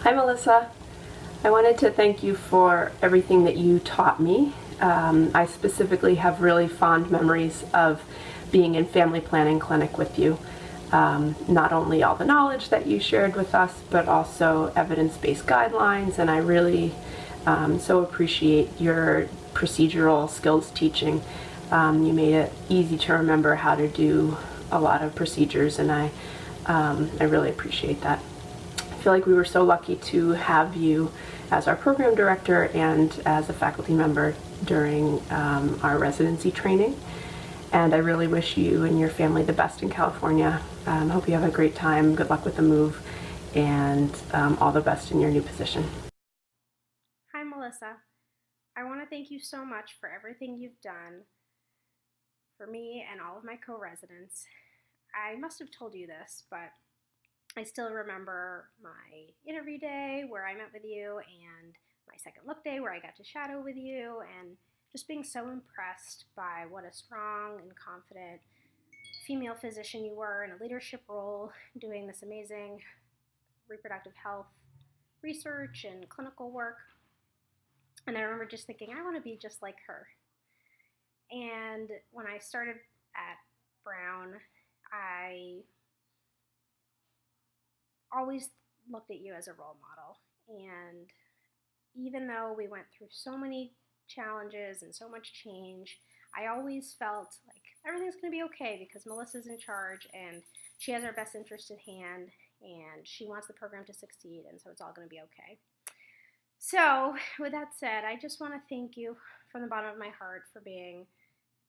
Hi Melissa. I wanted to thank you for everything that you taught me. I specifically have really fond memories of being in family planning clinic with you. Not only all the knowledge that you shared with us, but also evidence-based guidelines, and I really so appreciate your procedural skills teaching. You made it easy to remember how to do a lot of procedures, and I really appreciate that. I feel like we were so lucky to have you as our program director and as a faculty member during our residency training. And I really wish you and your family the best in California. Hope you have a great time. Good luck with the move, and all the best in your new position. Hi, Melissa. I want to thank you so much for everything you've done for me and all of my co-residents. I must have told you this, but I still remember my interview day where I met with you and my second look day where I got to shadow with you, and just being so impressed by what a strong and confident female physician you were in a leadership role doing this amazing reproductive health research and clinical work. And I remember just thinking, I want to be just like her. And when I started at Brown, I always looked at you as a role model. And even though we went through so many challenges and so much change, I always felt like everything's going to be okay because Melissa's in charge and she has our best interest at hand and she wants the program to succeed, and so it's all going to be okay. So, with that said, I just want to thank you from the bottom of my heart for being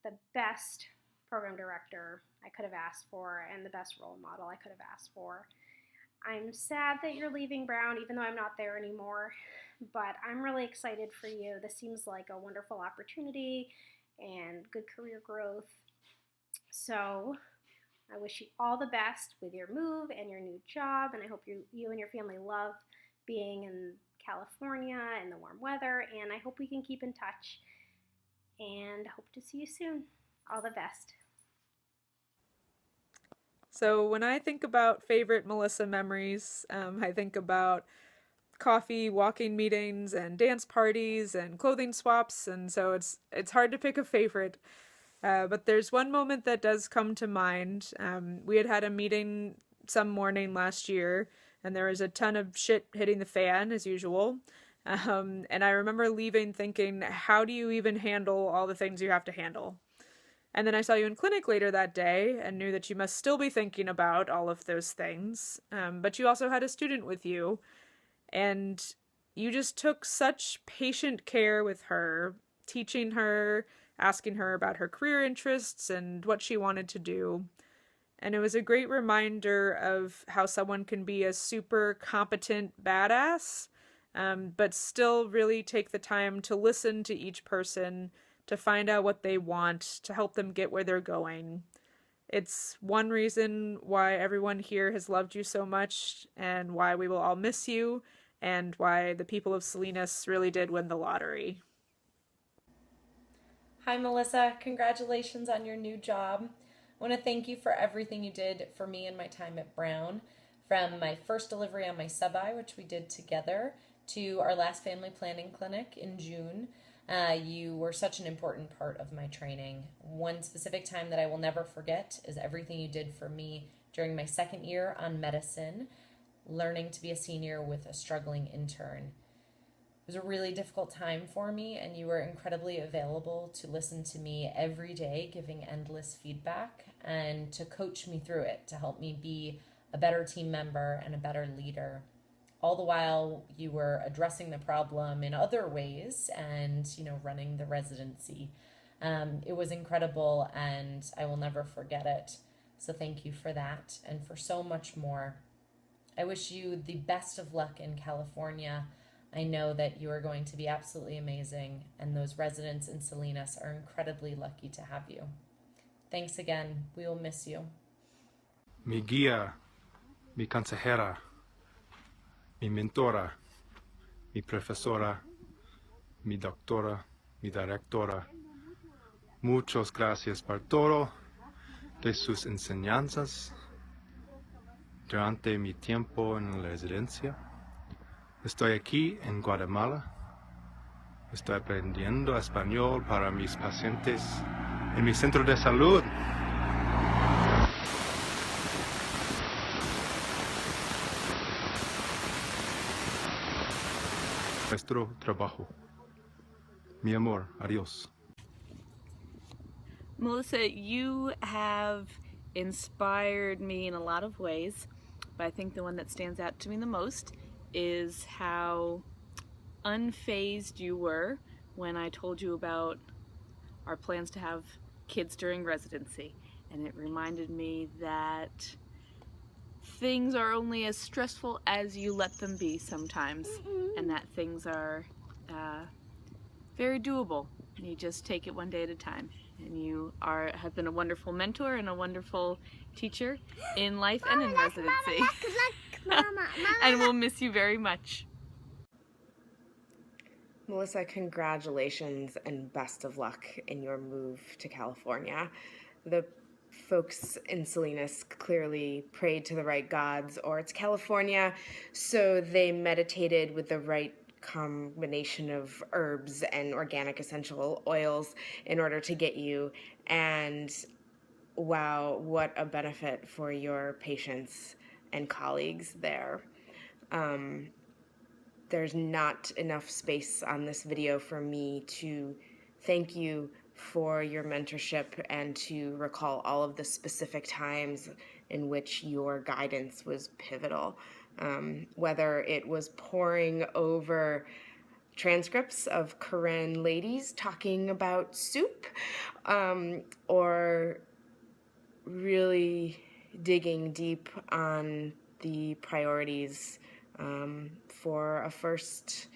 the best program director I could have asked for and the best role model I could have asked for. I'm sad that you're leaving Brown, even though I'm not there anymore, but I'm really excited for you. This seems like a wonderful opportunity and good career growth. So I wish you all the best with your move and your new job, and I hope you and your family love being in California and the warm weather, and I hope we can keep in touch, and hope to see you soon. All the best. So when I think about favorite Melissa memories, I think about coffee, walking meetings, and dance parties, and clothing swaps, and so it's hard to pick a favorite. But there's one moment that does come to mind. We had a meeting some morning last year, and there was a ton of shit hitting the fan, as usual. And I remember leaving thinking, how do you even handle all the things you have to handle? And then I saw you in clinic later that day and knew that you must still be thinking about all of those things. But you also had a student with you, and you just took such patient care with her, teaching her, asking her about her career interests and what she wanted to do. And it was a great reminder of how someone can be a super competent badass, but still really take the time to listen to each person, to find out what they want, to help them get where they're going. It's one reason why everyone here has loved you so much, and why we will all miss you, and why the people of Salinas really did win the lottery. Hi, Melissa. Congratulations on your new job. I want to thank you for everything you did for me in my time at Brown, from my first delivery on my sub-I, which we did together, to our last family planning clinic in June. You were such an important part of my training. One specific time that I will never forget is everything you did for me during my second year on medicine, learning to be a senior with a struggling intern. It was a really difficult time for me, and you were incredibly available to listen to me every day, giving endless feedback, and to coach me through it, to help me be a better team member and a better leader. All the while you were addressing the problem in other ways and, running the residency. It was incredible, and I will never forget it. So thank you for that and for so much more. I wish you the best of luck in California. I know that you are going to be absolutely amazing, and those residents in Salinas are incredibly lucky to have you. Thanks again. We will miss you. Mi guía, mi consejera, mi mentora, mi profesora, mi doctora, mi directora. Muchas gracias por todo de sus enseñanzas durante mi tiempo en la residencia. Estoy aquí en Guatemala. Estoy aprendiendo español para mis pacientes en mi centro de salud. Nuestro trabajo. Mi amor, adiós. Melissa, you have inspired me in a lot of ways, but I think the one that stands out to me the most is how unfazed you were when I told you about our plans to have kids during residency. And it reminded me that things are only as stressful as you let them be sometimes, and that things are very doable. You just take it one day at a time. And you have been a wonderful mentor and a wonderful teacher in life and in residency. And we'll miss you very much. Melissa, congratulations and best of luck in your move to California. The folks in Salinas clearly prayed to the right gods, or it's California, so they meditated with the right combination of herbs and organic essential oils in order to get you. And wow, what a benefit for your patients and colleagues there. There's not enough space on this video for me to thank you for your mentorship and to recall all of the specific times in which your guidance was pivotal. Whether it was poring over transcripts of Karen ladies talking about soup, or really digging deep on the priorities for a first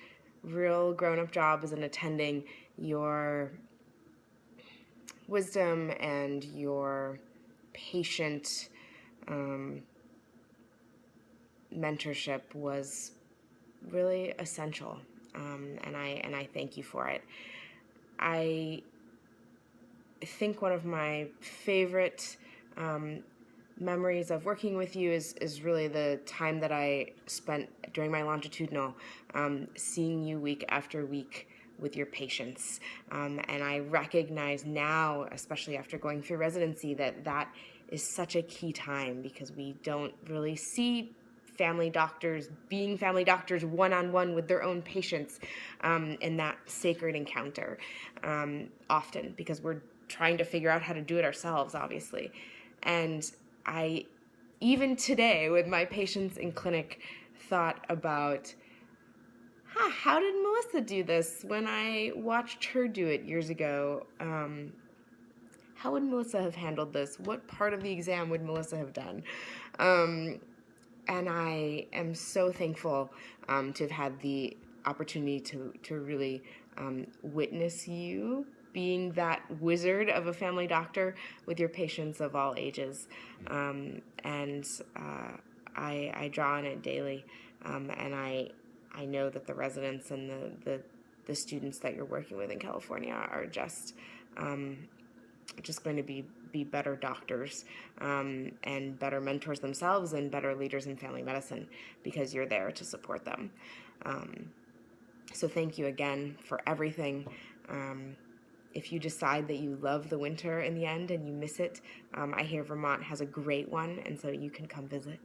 real grown-up job as an attending. Your wisdom and your patient mentorship was really essential, and I thank you for it. I think one of my favorite memories of working with you is really the time that I spent during my longitudinal, seeing you week after week with your patients. And I recognize now, especially after going through residency, that is such a key time, because we don't really see family doctors being family doctors one-on-one with their own patients in that sacred encounter often, because we're trying to figure out how to do it ourselves, obviously. And I, even today with my patients in clinic, thought about, how did Melissa do this when I watched her do it years ago? How would Melissa have handled this? What part of the exam would Melissa have done? And I am so thankful to have had the opportunity to really witness you being that wizard of a family doctor with your patients of all ages. And I draw on it daily. And I know that the residents and the students that you're working with in California are just going to be better doctors and better mentors themselves and better leaders in family medicine, because you're there to support them. So thank you again for everything. If you decide that you love the winter in the end and you miss it, I hear Vermont has a great one, and so you can come visit.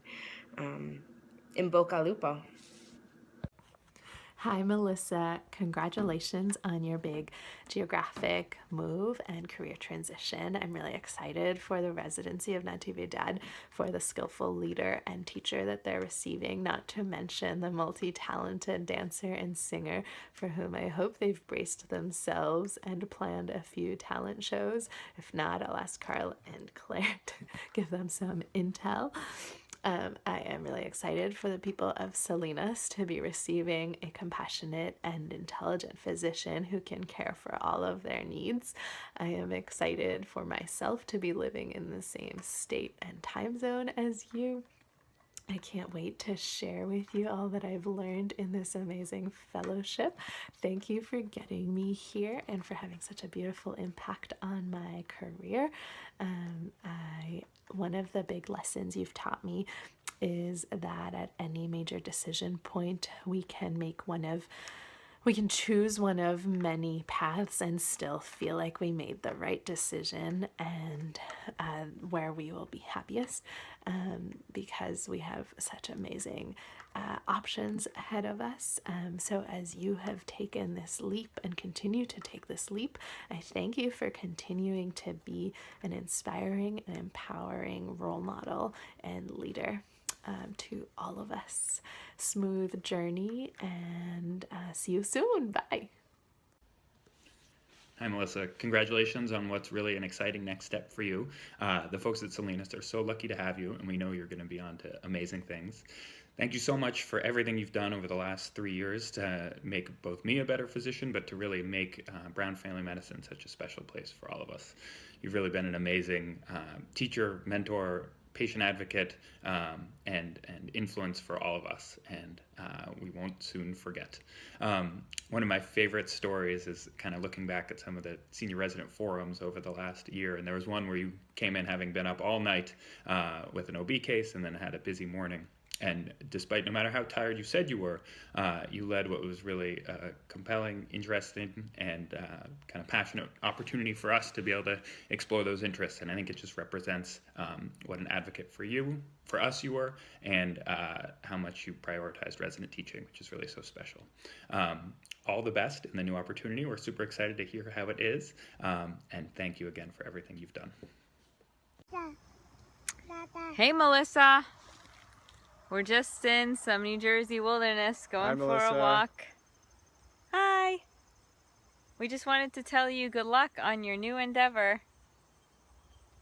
In Boca Lupo. Hi, Melissa. Congratulations on your big geographic move and career transition. I'm really excited for the residency of Natividad, for the skillful leader and teacher that they're receiving, not to mention the multi-talented dancer and singer for whom I hope they've braced themselves and planned a few talent shows. If not, I'll ask Carl and Claire to give them some intel. I am really excited for the people of Salinas to be receiving a compassionate and intelligent physician who can care for all of their needs. I am excited for myself to be living in the same state and time zone as you. I can't wait to share with you all that I've learned in this amazing fellowship. Thank you for getting me here and for having such a beautiful impact on my career. One of the big lessons you've taught me is that at any major decision point, we can choose one of many paths and still feel like we made the right decision and where we will be happiest, because we have such amazing options ahead of us. So as you have taken this leap and continue to take this leap, I thank you for continuing to be an inspiring and empowering role model and leader to all of us. Smooth journey, and see you soon. Bye. Hi, Melissa. Congratulations on what's really an exciting next step for you. The folks at Salinas are so lucky to have you, and we know you're going to be on to amazing things. Thank you so much for everything you've done over the last 3 years to make both me a better physician, but to really make Brown Family Medicine such a special place for all of us. You've really been an amazing teacher, mentor, patient advocate, and influence for all of us, and we won't soon forget. One of my favorite stories is kind of looking back at some of the senior resident forums over the last year, and there was one where you came in having been up all night with an OB case and then had a busy morning. And despite no matter how tired you said you were, you led what was really a compelling, interesting, and kind of passionate opportunity for us to be able to explore those interests. And I think it just represents what an advocate for us you were, and how much you prioritized resident teaching, which is really so special. All the best in the new opportunity. We're super excited to hear how it is. And thank you again for everything you've done. Hey, Melissa. We're just in some New Jersey wilderness going for a walk. Hi. We just wanted to tell you good luck on your new endeavor.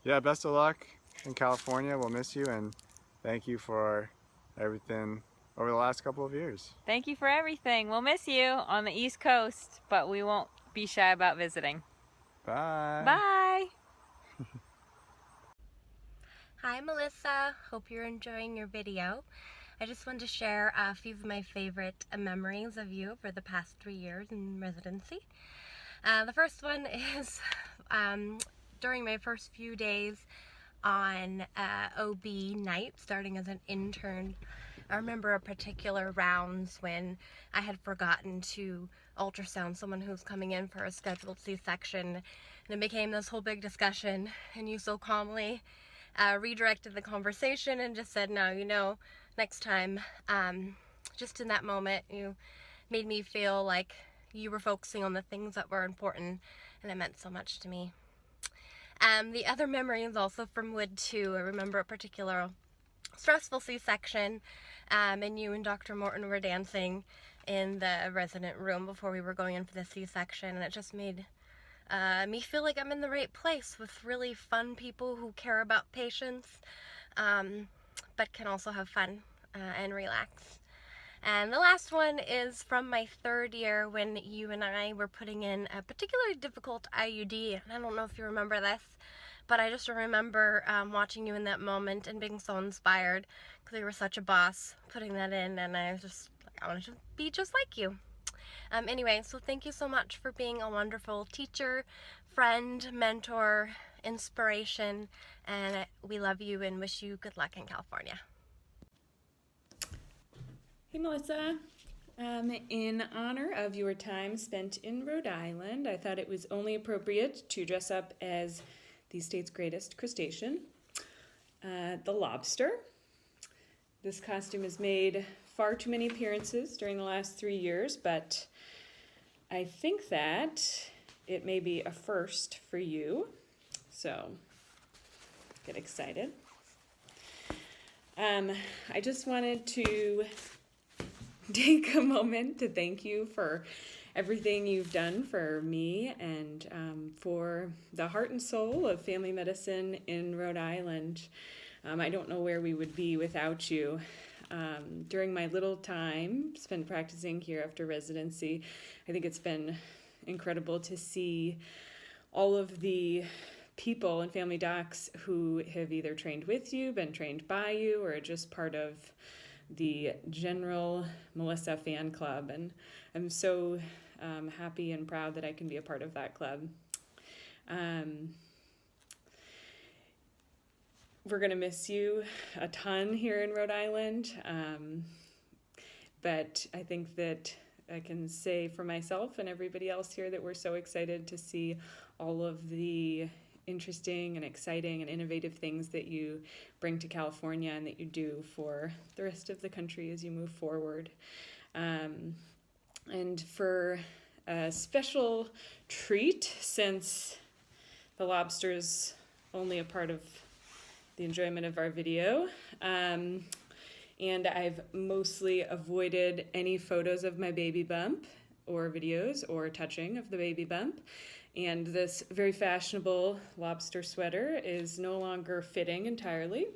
Yeah, best of luck in California. We'll miss you, and thank you for everything over the last couple of years. Thank you for everything. We'll miss you on the East Coast, but we won't be shy about visiting. Bye. Bye. Hi Melissa, hope you're enjoying your video. I just wanted to share a few of my favorite memories of you for the past 3 years in residency. The first one is during my first few days on OB night, starting as an intern. I remember a particular rounds when I had forgotten to ultrasound someone who's coming in for a scheduled C-section, and it became this whole big discussion, and you so calmly redirected the conversation and just said, no, you know, next time. Just in that moment, you made me feel like you were focusing on the things that were important, and it meant so much to me. The other memory is also from Wood 2. I remember a particular stressful C-section, and you and Dr. Morton were dancing in the resident room before we were going in for the C-section, and it just made me feel like I'm in the right place with really fun people who care about patients, but can also have fun and relax. And the last one is from my 3rd year when you and I were putting in a particularly difficult IUD. And I don't know if you remember this, but I just remember watching you in that moment and being so inspired because you were such a boss putting that in, and I was just like, I wanted to be just like you. Anyway, so thank you so much for being a wonderful teacher, friend, mentor, inspiration, and we love you and wish you good luck in California. Hey Melissa, in honor of your time spent in Rhode Island, I thought it was only appropriate to dress up as the state's greatest crustacean, the lobster. This costume has made far too many appearances during the last 3 years, but I think that it may be a first for you, so get excited. I just wanted to take a moment to thank you for everything you've done for me and for the heart and soul of family medicine in Rhode Island. I don't know where we would be without you. During my little time spent practicing here after residency, I think it's been incredible to see all of the people and family docs who have either trained with you, been trained by you, or are just part of the general Melissa fan club. And I'm so happy and proud that I can be a part of that club. we're going to miss you a ton here in Rhode Island. But I think that I can say for myself and everybody else here that we're so excited to see all of the interesting and exciting and innovative things that you bring to California and that you do for the rest of the country as you move forward. And for a special treat, since the lobster's only a part of the enjoyment of our video, and I've mostly avoided any photos of my baby bump or videos or touching of the baby bump. And this very fashionable lobster sweater is no longer fitting entirely.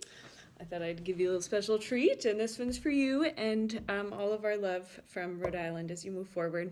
I thought I'd give you a little special treat, and this one's for you and all of our love from Rhode Island as you move forward.